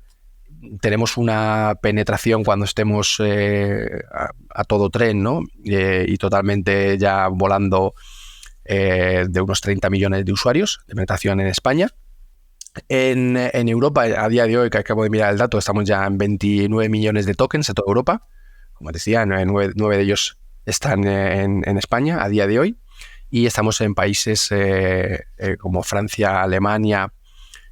Tenemos una penetración cuando estemos a todo tren, ¿no? Y totalmente ya volando de unos 30 millones de usuarios de penetración en España. En Europa, a día de hoy, que acabo de mirar el dato, estamos ya en 29 millones de tokens en toda Europa. Como decía, 9 de ellos están en España a día de hoy, y estamos en países como Francia, Alemania,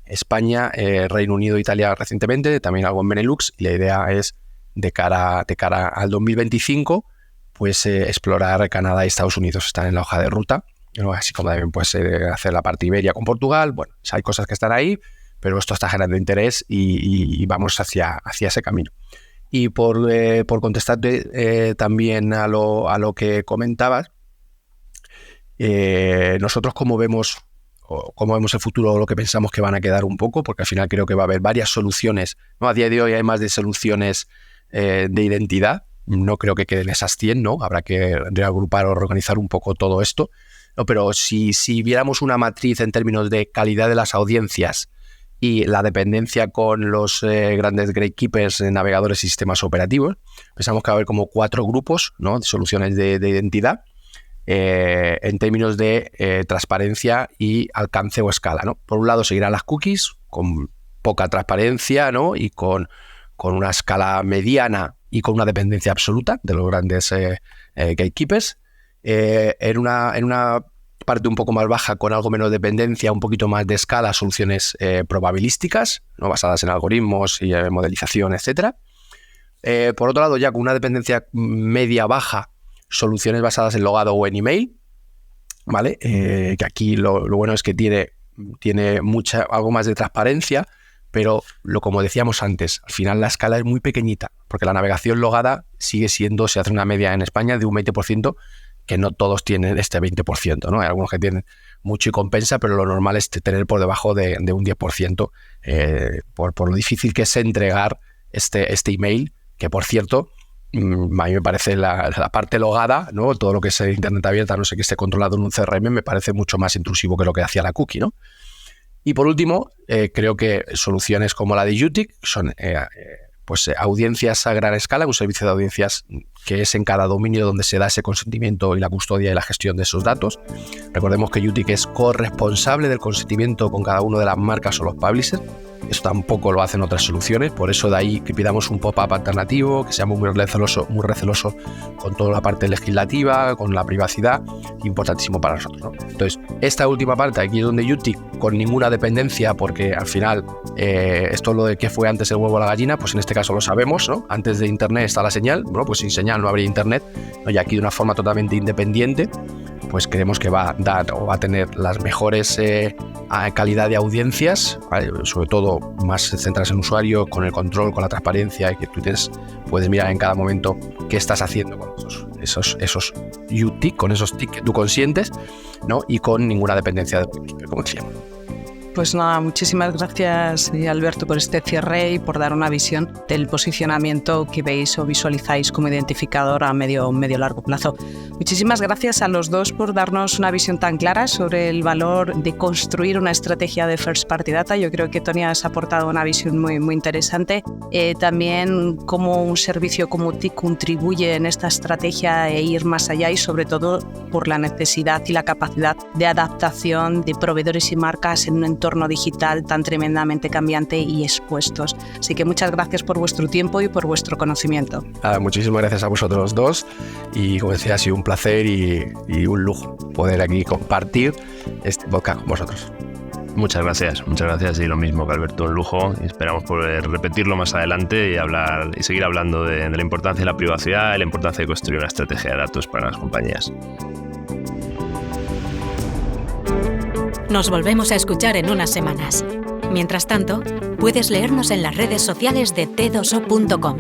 España, Reino Unido, Italia recientemente, también algo en Benelux, y la idea es de cara al 2025 pues explorar Canadá y Estados Unidos. Están en la hoja de ruta, ¿no? Así como también pues hacer la parte Iberia con Portugal. Bueno, hay cosas que están ahí, pero esto está generando interés y vamos hacia ese camino. Y por contestarte también a lo que comentabas, nosotros cómo vemos el futuro, o lo que pensamos que van a quedar un poco, porque al final creo que va a haber varias soluciones, ¿no? A día de hoy hay más de soluciones de identidad, no creo que queden esas 100, ¿no? Habrá que reagrupar o reorganizar un poco todo esto, ¿no? Pero si viéramos una matriz en términos de calidad de las audiencias y la dependencia con los grandes gatekeepers, navegadores y sistemas operativos, pensamos que va a haber como 4 grupos, ¿no? De soluciones de identidad en términos de transparencia y alcance o escala, ¿no? Por un lado seguirán las cookies con poca transparencia, ¿no? Y con una escala mediana y con una dependencia absoluta de los grandes gatekeepers. En una parte un poco más baja, con algo menos dependencia, un poquito más de escala, soluciones probabilísticas, ¿no? Basadas en algoritmos y modelización, etc. Por otro lado, ya con una dependencia media-baja, soluciones basadas en logado o en email, ¿vale? Que aquí lo bueno es que tiene algo más de transparencia, pero como decíamos antes, al final la escala es muy pequeñita, porque la navegación logada sigue siendo, se hace una media en España de un 20%, que no todos tienen este 20%, ¿no? Hay algunos que tienen mucho y compensa, pero lo normal es tener por debajo de un 10%, por lo difícil que es entregar este email, que por cierto, a mí me parece la parte logada, ¿no? Todo lo que es Internet abierta, no sé, que esté controlado en un CRM, me parece mucho más intrusivo que lo que hacía la cookie, ¿no? Y por último, creo que soluciones como la de UTIC son pues audiencias a gran escala, un servicio de audiencias que es en cada dominio donde se da ese consentimiento y la custodia y la gestión de esos datos. Recordemos que UTIC es corresponsable del consentimiento con cada una de las marcas o los publishers. Eso tampoco lo hacen otras soluciones, por eso de ahí que pidamos un pop-up alternativo, que seamos muy recelosos con toda la parte legislativa, con la privacidad, importantísimo para nosotros, ¿no? Entonces, esta última parte, aquí es donde UTIC, con ninguna dependencia, porque al final esto es lo de que fue antes el huevo o la gallina, pues en este caso lo sabemos, ¿no? Antes de Internet está la señal, bueno, pues sin señal no habría Internet, ¿no? Y aquí de una forma totalmente independiente, pues creemos que va a dar o va a tener las mejores calidad de audiencias, ¿vale? Sobre todo más centradas en usuario, con el control, con la transparencia, y que tú puedes mirar en cada momento qué estás haciendo con esos UTIC, con esos TIC que tú consientes, ¿no? Y con ninguna dependencia de como decíamos. Pues nada, muchísimas gracias, Alberto, por este cierre y por dar una visión del posicionamiento que veis o visualizáis como identificador a medio largo plazo. Muchísimas gracias a los dos por darnos una visión tan clara sobre el valor de construir una estrategia de First Party Data. Yo creo que Tony has aportado una visión muy, muy interesante. También cómo un servicio como TIC contribuye en esta estrategia e ir más allá, y sobre todo por la necesidad y la capacidad de adaptación de proveedores y marcas en un entorno digital tan tremendamente cambiante y expuestos. Así que muchas gracias por vuestro tiempo y por vuestro conocimiento. Muchísimas gracias a vosotros dos, y como decía, ha sido un placer y un lujo poder aquí compartir este podcast con vosotros. Muchas gracias y lo mismo que Alberto, un lujo, y esperamos poder repetirlo más adelante y seguir hablando de la importancia de la privacidad y la importancia de construir una estrategia de datos para las compañías. Nos volvemos a escuchar en unas semanas. Mientras tanto, puedes leernos en las redes sociales de t2o.com.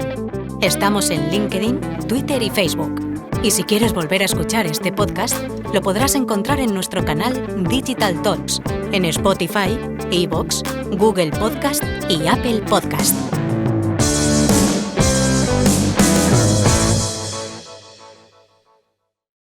Estamos en LinkedIn, Twitter y Facebook. Y si quieres volver a escuchar este podcast, lo podrás encontrar en nuestro canal Digital Talks, en Spotify, iVoox, Google Podcast y Apple Podcast.